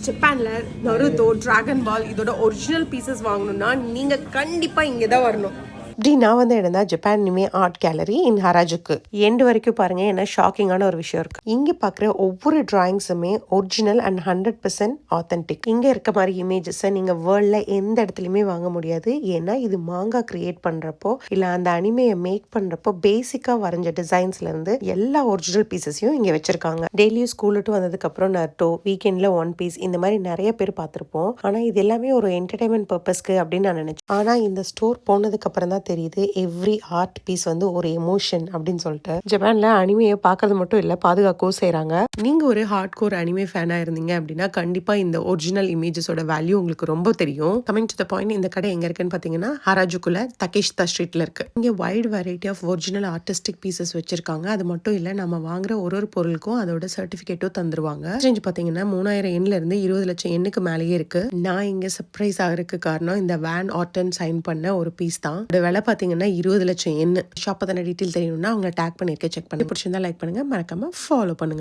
ஜப்பானில் Naruto, dragon பால் இதோட original pieces வாங்கணும்னா நீங்கள் கண்டிப்பாக இங்கே தான் வரணும். இப்படி நான் வந்து இடம் ஜப்பான் அனிமே ஆர்ட் கேலரி இன் ஹராஜுக்கு எண்டு வரைக்கும் பாருங்க. என்ன ஷாக்கிங்கான ஒரு விஷயம் இருக்கு. இங்க பாக்குற ஒவ்வொரு டிராயிங்ஸுமே ஒரிஜினல் அண்ட் 100% ஆத்தென்டிக். இங்க இருக்க மாதிரி இமேஜஸ் நீங்க வேர்ல்ட்ல எந்த இடத்துலயுமே வாங்க முடியாது. ஏன்னா இது மாங்கா கிரியேட் பண்றப்போ இல்ல அந்த அனிமையை மேக் பண்றப்போ பேசிக்கா வரைஞ்ச டிசைன்ஸ்ல இருந்து எல்லா ஒரிஜினல் பீசஸையும் இங்க வச்சிருக்காங்க. டெய்லியும் ஸ்கூல் விட்டு வந்ததுக்கு அப்புறம் நருட்டோ, வீக்கெண்ட்ல ஒன் பீஸ் இந்த மாதிரி நிறைய பேர் பார்த்திருப்போம். ஆனா இது எல்லாமே ஒரு என்டர்டைன்மெண்ட் பர்பஸ்க்கு அப்படின்னு நான் நினைச்சேன். ஆனா இந்த ஸ்டோர் போனதுக்கு அப்புறம் தான் தெரியுது எவ்ரி ஆர்ட் பீஸ் வந்து ஒரு எமோஷன் அப்படின்னு சொல்லிட்டு. ஜப்பான்ல அனிமையை பார்க்கறது மட்டும் இல்ல, பாதுகாக்கவும் செய்றாங்க. நீங்க ஒரு ஹார்ட் கோர் அனிமே ஃபேனா இருந்தீங்க அப்படின்னா கண்டிப்பா இந்த ஒரிஜினல் இமேஜஸோட வேல்யூ உங்களுக்கு ரொம்ப தெரியும். கமிங் டு த பாயிண்ட், இந்த கடை எங்க இருக்குன்னு பாத்தீங்கன்னா ஹராஜுக்குள்ள தகேஷிதா ஸ்ட்ரீட்ல இருக்கு. இங்க wide variety of original artistic pieces வச்சிருக்காங்க. அது மட்டும் இல்ல, நம்ம வாங்குற ஒரு பொருளுக்கும் அதோட சர்டிபிகேட்டும் தந்துருவாங்க. ரேஞ்ச் பாத்தீங்கன்னா 3000 எண்ல இருந்து 20 லட்சம் எண்ணுக்கு மேலேயே இருக்கு. நான் இங்க சர்ப்ரைஸ் ஆகிறதுக்கு காரணம் இந்த வேன் ஆர்டன் சைன் பண்ண ஒரு பீஸ் தான். விலை பாத்தீங்கன்னா 20 லட்சம் எண்ணு. ஷாப் பத்தின டீட்டெயில் தெரியணும்னா அவங்க டேக் பண்ணிருக்க, செக் பண்ணி. பிடிச்சிருந்தா லைக் பண்ணுங்க, மறக்காம ஃபாலோ பண்ணுங்க.